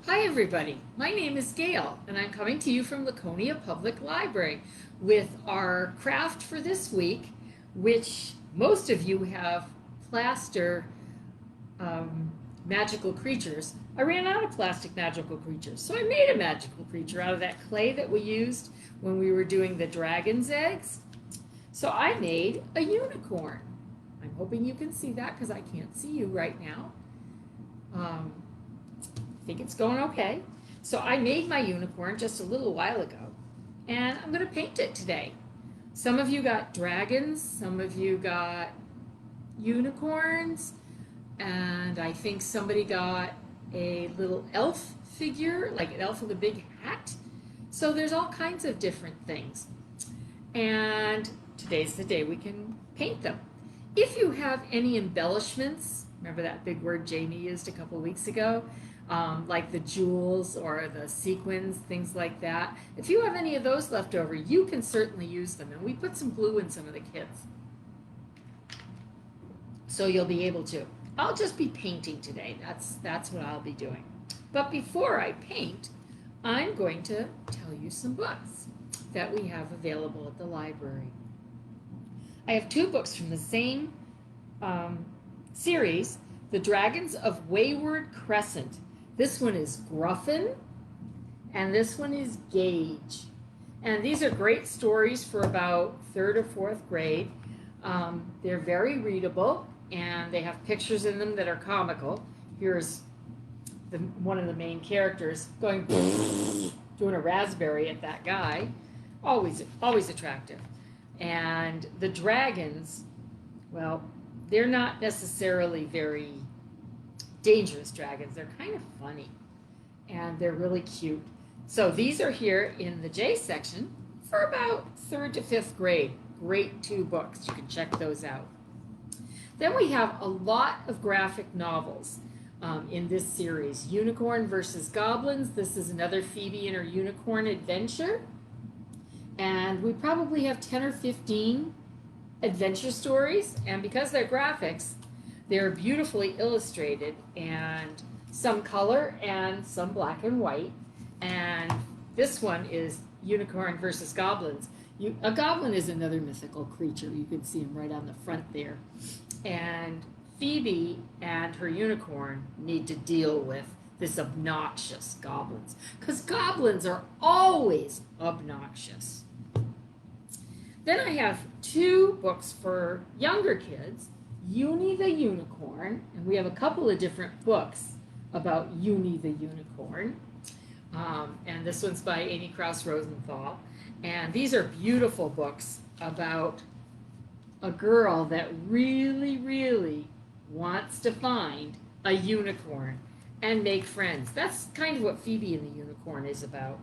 Hi everybody, my name is Gail and I'm coming to you from Laconia Public Library with our craft for this week, which most of you have plaster magical creatures. I ran out of plastic magical creatures, so I made a magical creature out of that clay that we used when we were doing the dragon's eggs. So I made a unicorn. I'm hoping you can see that because I can't see you right now. I think it's going okay. So I made my unicorn just a little while ago, and I'm going to paint it today. Some of you got dragons, some of you got unicorns, and I think somebody got a little elf figure, like an elf with a big hat. So there's all kinds of different things. And today's the day we can paint them. If you have any embellishments, remember that big word Jamie used a couple weeks ago, like the jewels or the sequins, things like that. If you have any of those left over, you can certainly use them. And we put some glue in some of the kits, so you'll be able to. I'll just be painting today. That's what I'll be doing. But before I paint, I'm going to tell you some books that we have available at the library. I have two books from the same series, The Dragons of Wayward Crescent. This one is Gruffen, and this one is Gage. And these are great stories for about 3rd or 4th grade. They're very readable, and they have pictures in them that are comical. Here's one of the main characters going doing a raspberry at that guy. Always attractive. And the dragons, well, they're not necessarily very dangerous dragons. They're kind of funny, and they're really cute. So these are here in the J section for about 3rd to 5th grade. Great 2 books. You can check those out. Then we have a lot of graphic novels in this series. Unicorn versus Goblins. This is another Phoebe and her unicorn adventure. And we probably have 10 or 15 adventure stories. And because they're graphics, they're beautifully illustrated, and some color and some black and white. And this one is Unicorn versus Goblins. A goblin is another mythical creature. You can see him right on the front there. And Phoebe and her unicorn need to deal with this obnoxious goblins, because goblins are always obnoxious. Then I have 2 books for younger kids, Uni the Unicorn, and we have a couple of different books about Uni the Unicorn. And this one's by Krouse Rosenthal. And these are beautiful books about a girl that really, really wants to find a unicorn and make friends. That's kind of what Phoebe and the Unicorn is about.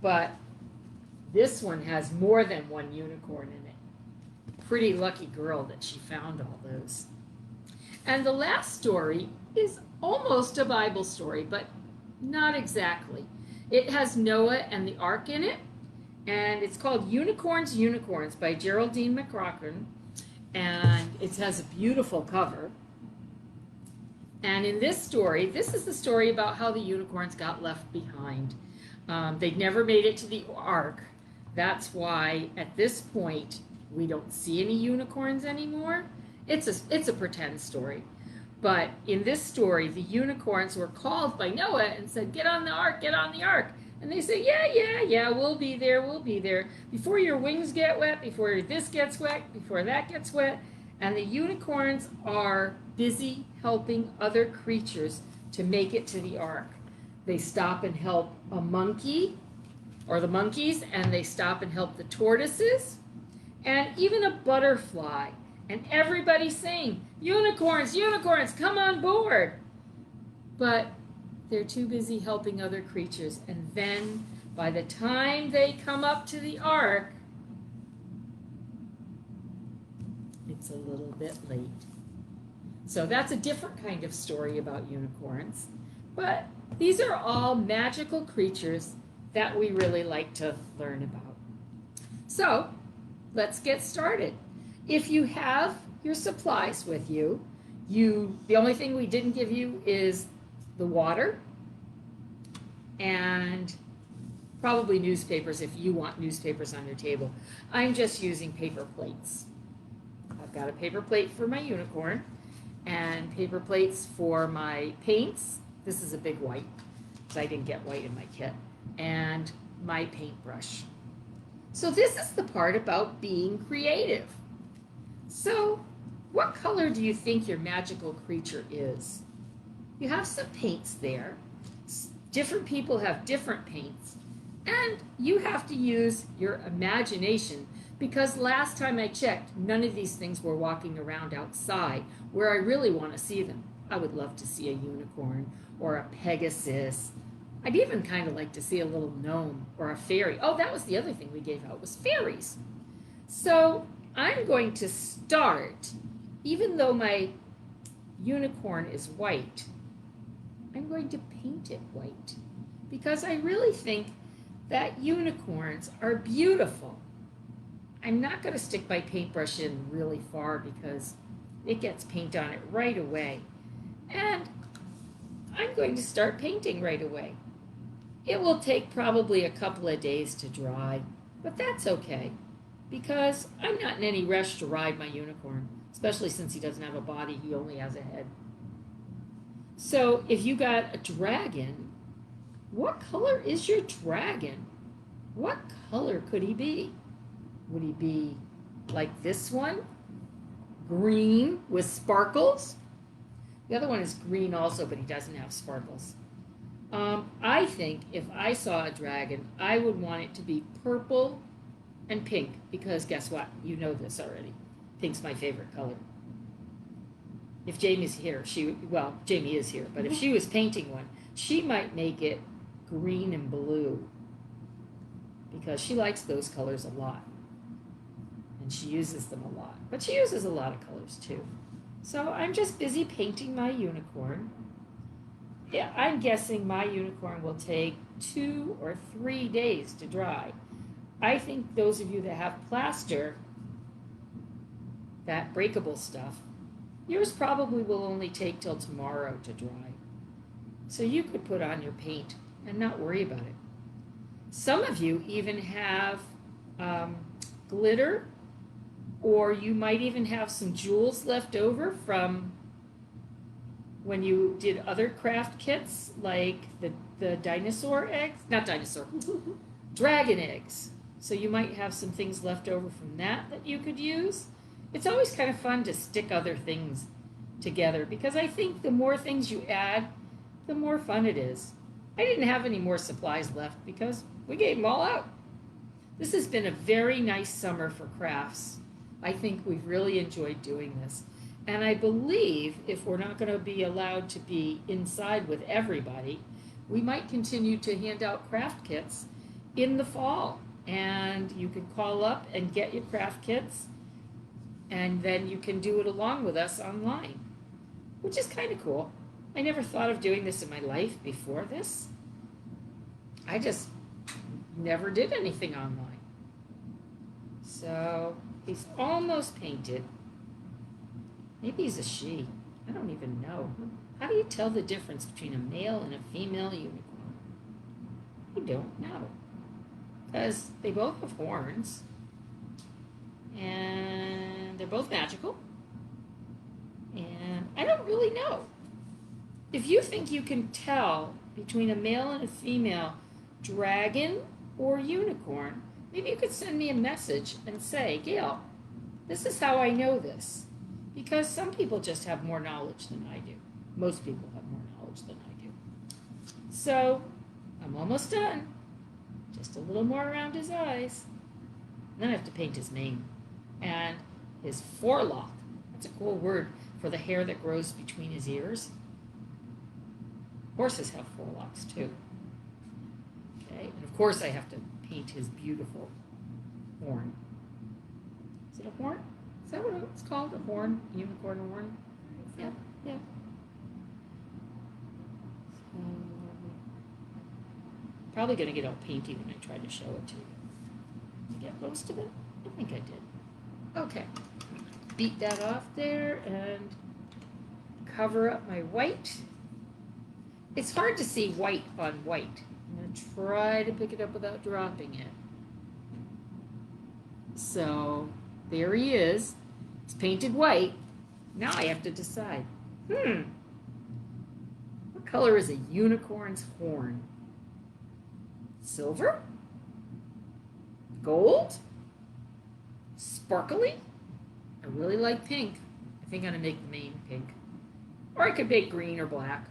But this one has more than one unicorn in it. Pretty lucky girl that she found all those. And the last story is almost a Bible story, but not exactly. It has Noah and the Ark in it, and it's called Unicorns, Unicorns by Geraldine McCaughrean, and it has a beautiful cover. And in this story, this is the story about how the unicorns got left behind. They never made it to the Ark. That's why at this point we don't see any unicorns anymore. It's a pretend story. But in this story, the unicorns were called by Noah and said, "Get on the ark, get on the ark." And they say, yeah, we'll be there. Before your wings get wet, before this gets wet, before that gets wet. And the unicorns are busy helping other creatures to make it to the ark. They stop and help a monkey, or the monkeys, and they stop and help the tortoises, and even a butterfly. And everybody's saying, "Unicorns, unicorns, come on board." But they're too busy helping other creatures. And then by the time they come up to the ark, it's a little bit late. So that's a different kind of story about unicorns. But these are all magical creatures that we really like to learn about. So let's get started. If you have your supplies with you, the only thing we didn't give you is the water and probably newspapers if you want newspapers on your table. I'm just using paper plates. I've got a paper plate for my unicorn and paper plates for my paints. This is a big white because I didn't get white in my kit. And my paintbrush. So this is the part about being creative. So what color do you think your magical creature is? You have some paints there. Different people have different paints. And you have to use your imagination because last time I checked, none of these things were walking around outside where I really want to see them. I would love to see a unicorn or a Pegasus. I'd even kind of like to see a little gnome or a fairy. Oh, that was the other thing we gave out was fairies. So I'm going to start, even though my unicorn is white, I'm going to paint it white because I really think that unicorns are beautiful. I'm not going to stick my paintbrush in really far because it gets paint on it right away. And I'm going to start painting right away. It will take probably a couple of days to dry, but that's okay because I'm not in any rush to ride my unicorn, especially since he doesn't have a body, he only has a head. So if you got a dragon, what color is your dragon? What color could he be? Would he be like this one? Green with sparkles? The other one is green also, but he doesn't have sparkles. I think if I saw a dragon, I would want it to be purple and pink because guess what? You know this already. Pink's my favorite color. If Jamie's here, Jamie is here, but if she was painting one, she might make it green and blue because she likes those colors a lot. And she uses them a lot. But she uses a lot of colors too. So I'm just busy painting my unicorn. Yeah, I'm guessing my unicorn will take 2 or 3 days to dry. I think those of you that have plaster, that breakable stuff, yours probably will only take till tomorrow to dry. So you could put on your paint and not worry about it. Some of you even have glitter, or you might even have some jewels left over from when you did other craft kits, like the dinosaur eggs, not dinosaur, dragon eggs. So you might have some things left over from that you could use. It's always kind of fun to stick other things together because I think the more things you add, the more fun it is. I didn't have any more supplies left because we gave them all out. This has been a very nice summer for crafts. I think we've really enjoyed doing this. And I believe if we're not going to be allowed to be inside with everybody, we might continue to hand out craft kits in the fall. And you can call up and get your craft kits, and then you can do it along with us online, which is kind of cool. I never thought of doing this in my life before this. I just never did anything online. So he's almost painted. Maybe he's a she. I don't even know. How do you tell the difference between a male and a female unicorn? I don't know. Because they both have horns. And they're both magical. And I don't really know. If you think you can tell between a male and a female dragon or unicorn, maybe you could send me a message and say, Gail, this is how I know this. Because some people just have more knowledge than I do. Most people have more knowledge than I do. So I'm almost done. Just a little more around his eyes. And then I have to paint his mane. And his forelock. That's a cool word for the hair that grows between his ears. Horses have forelocks too. Okay, and of course I have to paint his beautiful horn. Is it a horn? Is that what it's called? A horn? Unicorn horn? Yeah, yeah. So, probably going to get all painty when I try to show it to you. Did I get most of it? I think I did. Okay. Beat that off there and cover up my white. It's hard to see white on white. try to pick it up without dropping it. So there he is. It's painted white. Now I have to decide. What color is a unicorn's horn? Silver? Gold? Sparkly? I really like pink. I think I'm going to make the mane pink. Or I could make green or black.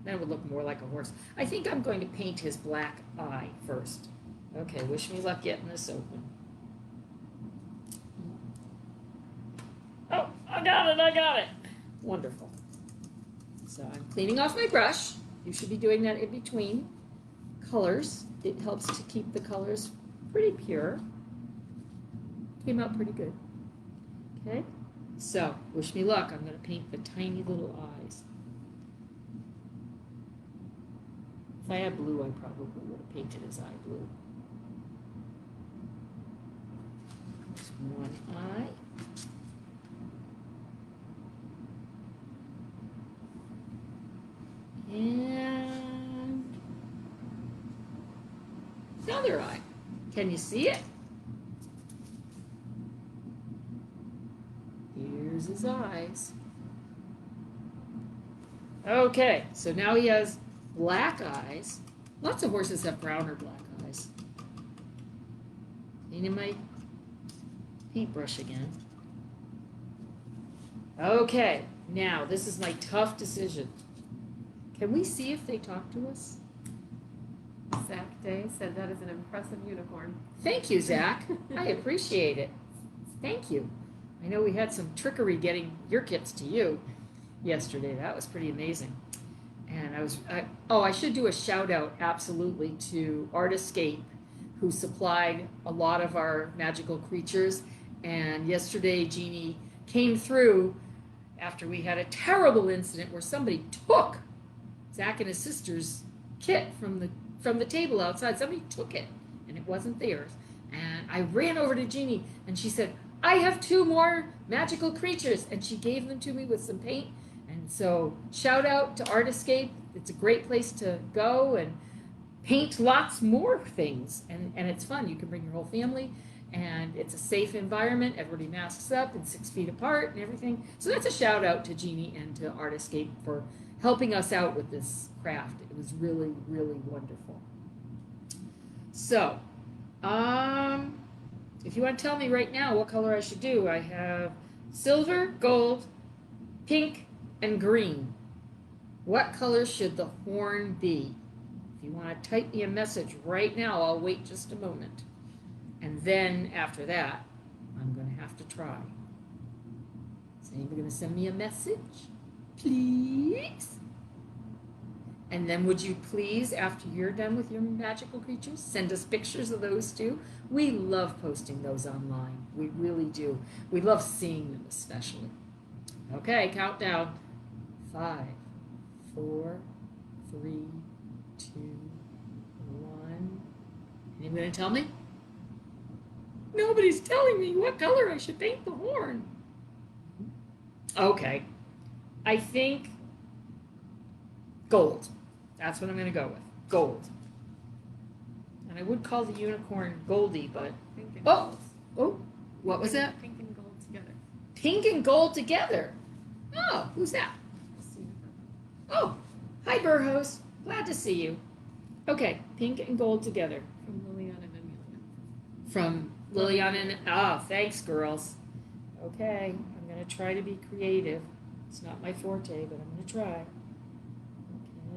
Then it would look more like a horse. I think I'm going to paint his black eye first. Okay, wish me luck getting this open. Oh, I got it. Wonderful. So I'm cleaning off my brush. You should be doing that in between colors. It helps to keep the colors pretty pure. Came out pretty good. Okay, so wish me luck. I'm going to paint the tiny little eyes. If I had blue, I probably would have painted his eye blue. There's one eye. And another eye. Can you see it? Here's his eyes. Okay, so now he has black eyes. Lots of horses have brown or black eyes. Cleaning my paintbrush again. Okay, now this is my tough decision. Can we see if they talk to us? Zach Day said that is an impressive unicorn. Thank you, Zach. I appreciate it. Thank you. I know we had some trickery getting your kits to you yesterday. That was pretty amazing. And I should do a shout out absolutely to Art Escape, who supplied a lot of our magical creatures. And yesterday, Jeannie came through after we had a terrible incident where somebody took Zach and his sister's kit from the table outside. Somebody took it, and it wasn't theirs. And I ran over to Jeannie, and she said, I have 2 more magical creatures. And she gave them to me with some paint. And so shout out to Art Escape. It's a great place to go and paint lots more things. And it's fun. You can bring your whole family. And it's a safe environment. Everybody masks up and 6 feet apart and everything. So that's a shout out to Jeannie and to Art Escape for helping us out with this craft. It was really, really wonderful. So, if you want to tell me right now what color I should do, I have silver, gold, pink, and green. What color should the horn be? If you want to type me a message right now, I'll wait just a moment. And then after that, I'm going to have to try. Is anybody going to send me a message? Please? And then would you please, after you're done with your magical creatures, send us pictures of those too? We love posting those online. We really do. We love seeing them especially. Okay, countdown. 5, 4, 3, 2, 1. Anybody going to tell me? Nobody's telling me what color I should paint the horn. Okay. I think gold. That's what I'm going to go with. Gold. And I would call the unicorn Goldie, but... Pink and gold. Oh, what was that? Pink and gold together. Pink and gold together. Oh, who's that? Oh, hi, Burhos. Glad to see you. Okay, pink and gold together. From Liliana and Amelia. From Liliana and... thanks, girls. Okay, I'm going to try to be creative. It's not my forte, but I'm going to try.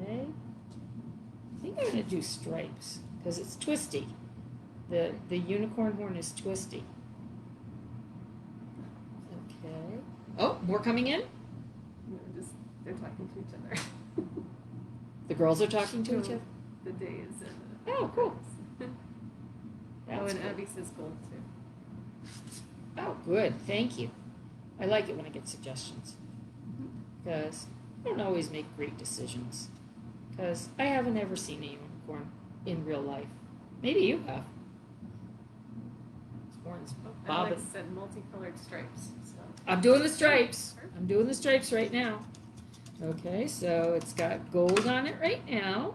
Okay. I think I'm going to do stripes because it's twisty. The unicorn horn is twisty. Okay. Oh, more coming in? They're talking to each other. The girls are talking to each other? The days and Oh, cool. and Cool. Abby says gold too. Oh, good. Thank you. I like it when I get suggestions because I don't always make great decisions because I haven't ever seen a unicorn in real life. Maybe you have. This horn's bobbing. Alex said multicolored stripes. So. I'm doing the stripes. I'm doing the stripes right now. Okay, so it's got gold on it right now.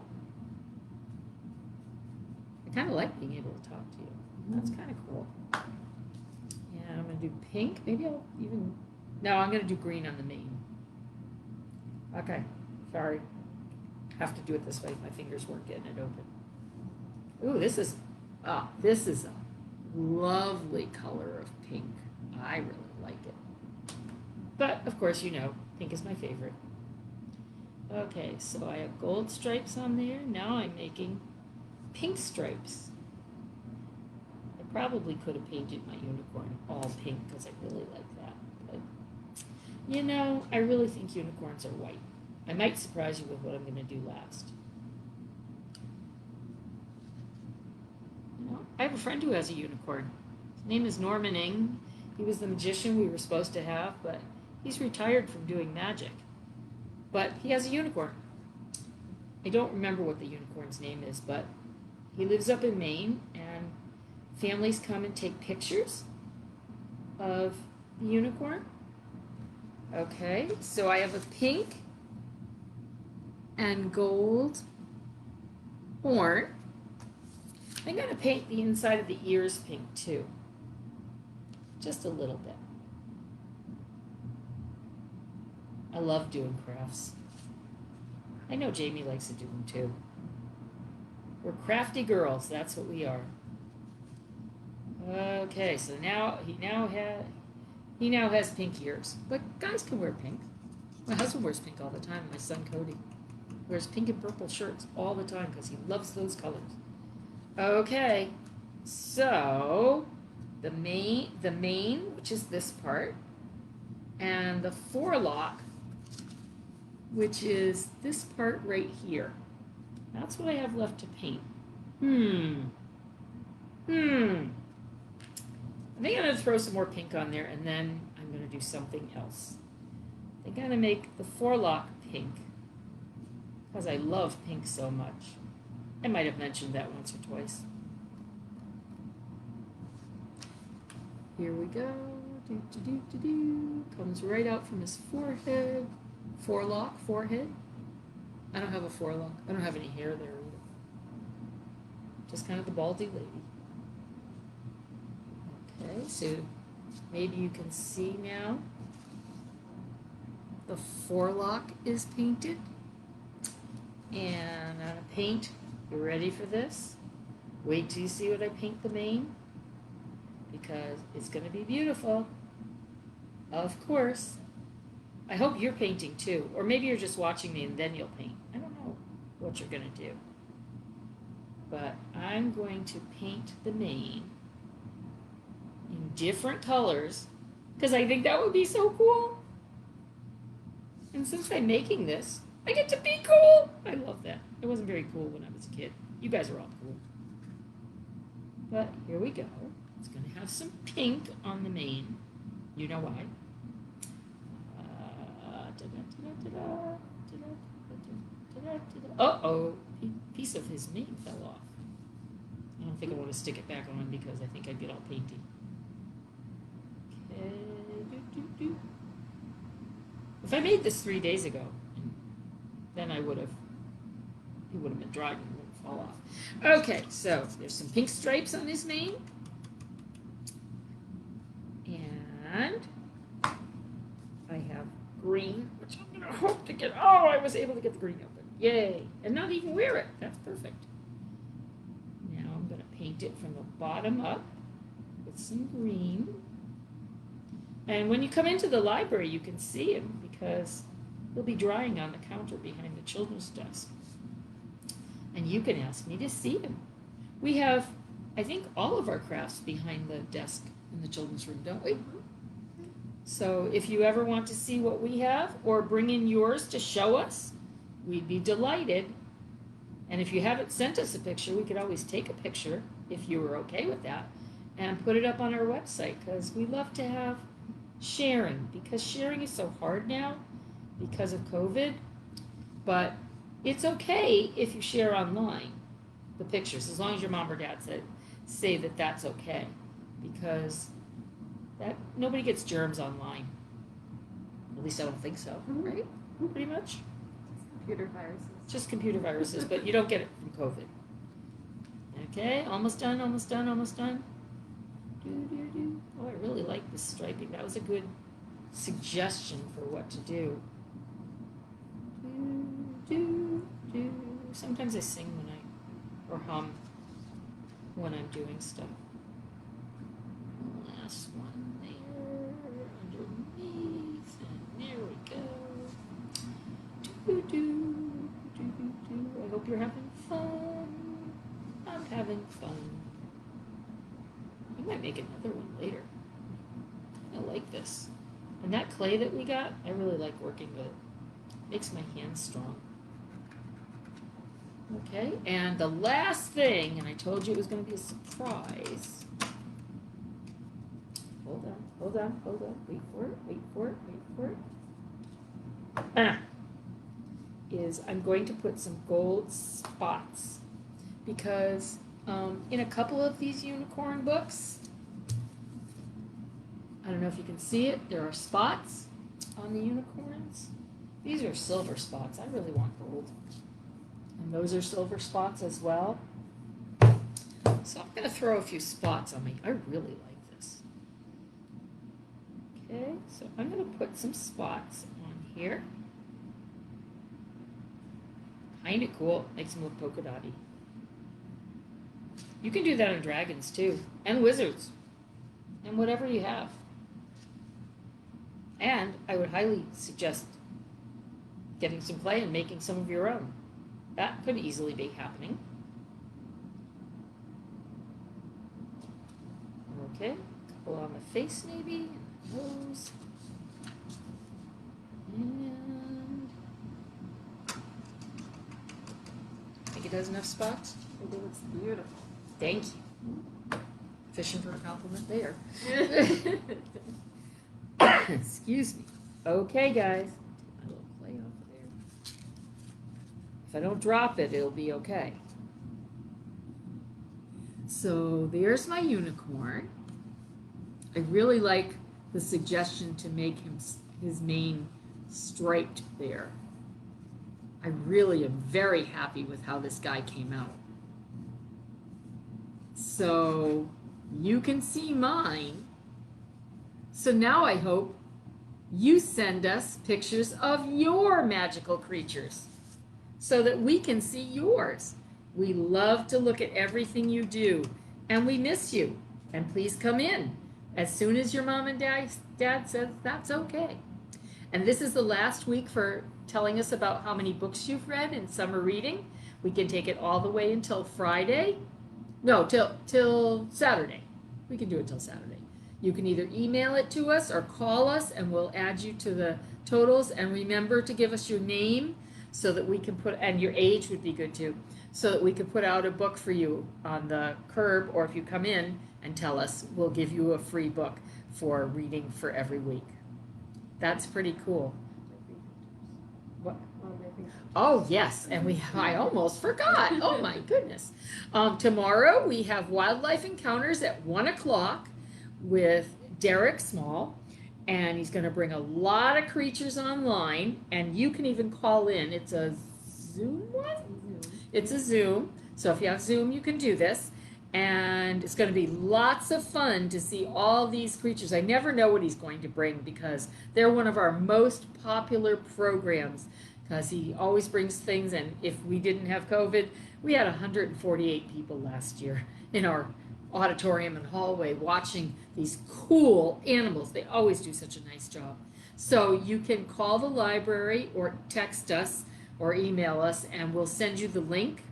kind of like being able to talk to you. That's kind of cool. And I'm going to do pink. Maybe I'll even... No, I'm going to do green on the mane. Okay. Sorry. Have to do it this way. My fingers weren't getting it open. Ooh, this is a lovely color of pink. I really like it. But, of course, you know, pink is my favorite. Okay, so I have gold stripes on there. Now I'm making pink stripes. I probably could have painted my unicorn all pink because I really like that. But, you know, I really think unicorns are white. I might surprise you with what I'm going to do last. You know, I have a friend who has a unicorn. His name is Norman Ing. He was the magician we were supposed to have, but he's retired from doing magic. But he has a unicorn. I don't remember what the unicorn's name is, but he lives up in Maine, and families come and take pictures of the unicorn. Okay, so I have a pink and gold horn. I'm going to paint the inside of the ears pink too. Just a little bit. I love doing crafts. I know Jamie likes to do them too. We're crafty girls, that's what we are. Okay, so now he now has pink ears. But guys can wear pink. My husband wears pink all the time. My son Cody wears pink and purple shirts all the time because he loves those colors. Okay, so the mane, which is this part, and the forelock, which is this part right here. That's what I have left to paint. I think I'm going to throw some more pink on there, and then I'm going to do something else. I think I'm going to make the forelock pink, because I love pink so much. I might have mentioned that once or twice. Here we go. Comes right out from his forehead. Forehead. I don't have a forelock. I don't have any hair there either. Just kind of the baldy lady. Okay, so maybe you can see now. The forelock is painted. And I'm going to paint. You ready for this? Wait till you see what I paint the mane. Because it's going to be beautiful. Of course. I hope you're painting too. Or maybe you're just watching me and then you'll paint. I don't know what you're going to do. But I'm going to paint the mane in different colors because I think that would be so cool. And since I'm making this, I get to be cool. I love that. It wasn't very cool when I was a kid. You guys are all cool. But here we go. It's going to have some pink on the mane. You know why. Uh-oh. Piece of his mane fell off. I don't think I want to stick it back on because I think I'd get all painty. Okay. If I made this 3 days ago, then it would have been dry and it wouldn't fall off. Okay, so there's some pink stripes on his mane. And I have green, which I'm going to hope to get. Oh, I was able to get the green open. Yay. And not even wear it. That's perfect. Now I'm going to paint it from the bottom up with some green. And when you come into the library, you can see him because he'll be drying on the counter behind the children's desk. And you can ask me to see him. We have, I think, all of our crafts behind the desk in the children's room, don't we? So if you ever want to see what we have or bring in yours to show us, we'd be delighted. And if you haven't sent us a picture, we could always take a picture if you were okay with that and put it up on our website because we love to have sharing because sharing is so hard now because of COVID. But it's okay if you share online the pictures as long as your mom or dad say that that's okay because that nobody gets germs online. At least I don't think so, right? Pretty much. Computer viruses. Just computer viruses, but you don't get it from COVID. Okay, almost done, almost done, almost done. Oh, I really like this striping. That was a good suggestion for what to do. Sometimes I sing or hum when I'm doing stuff. Last one there, underneath, and there we go. I hope you're having fun. I'm having fun. I might make another one later. I like this. And that clay that we got, I really like working with it. Makes my hands strong. Okay, and the last thing, and I told you it was going to be a surprise. Hold on, hold on, hold on. Wait for it, wait for it, wait for it. Is I'm going to put some gold spots because in a couple of these unicorn books, I don't know if you can see it, there are spots on the unicorns. These are silver spots. I really want gold. And those are silver spots as well. So I'm going to throw a few spots on me. I really like this. Okay, so I'm going to put some spots on here. Kind of cool. Makes them look polka dotty. You can do that on dragons too. And wizards. And whatever you have. And I would highly suggest getting some clay and making some of your own. That could easily be happening. Okay, a couple on the face maybe, and nose. And I think it has enough spots. I think it's beautiful. Thank you. Fishing for a compliment there. Excuse me. Okay, guys. A little clay off of there. If I don't drop it, it'll be okay. So there's my unicorn. I really like the suggestion to make his mane striped there. I really am very happy with how this guy came out. So you can see mine. So now I hope you send us pictures of your magical creatures so that we can see yours. We love to look at everything you do, and we miss you. And please come in as soon as your mom and dad says that's okay. And this is the last week for telling us about how many books you've read in summer reading. We can take it all the way until Friday. No, till Saturday. We can do it till Saturday. You can either email it to us or call us, and we'll add you to the totals. And remember to give us your name so that we can put, and your age would be good too, so that we can put out a book for you on the curb, or if you come in and tell us, we'll give you a free book for reading for every week. That's pretty cool. What? Oh, yes, and I almost forgot. Oh, my goodness. Tomorrow we have Wildlife Encounters at 1 o'clock with Derek Small, and he's going to bring a lot of creatures online, and you can even call in. It's a Zoom one? It's a Zoom, so if you have Zoom, you can do this, and it's going to be lots of fun to see all these creatures. I never know what he's going to bring because they're one of our most popular programs, because he always brings things, and if we didn't have COVID, we had 148 people last year in our auditorium and hallway watching these cool animals. They always do such a nice job. So you can call the library or text us or email us, and we'll send you the link.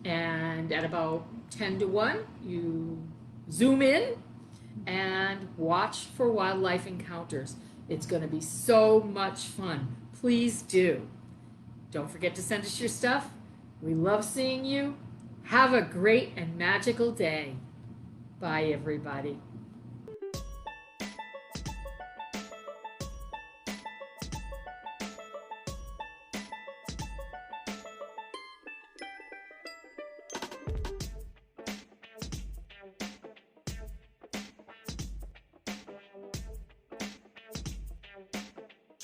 And at about 10 to 1, you Zoom in and watch for Wildlife Encounters. It's going to be so much fun. Please do. Don't forget to send us your stuff. We love seeing you. Have a great and magical day. Bye, everybody.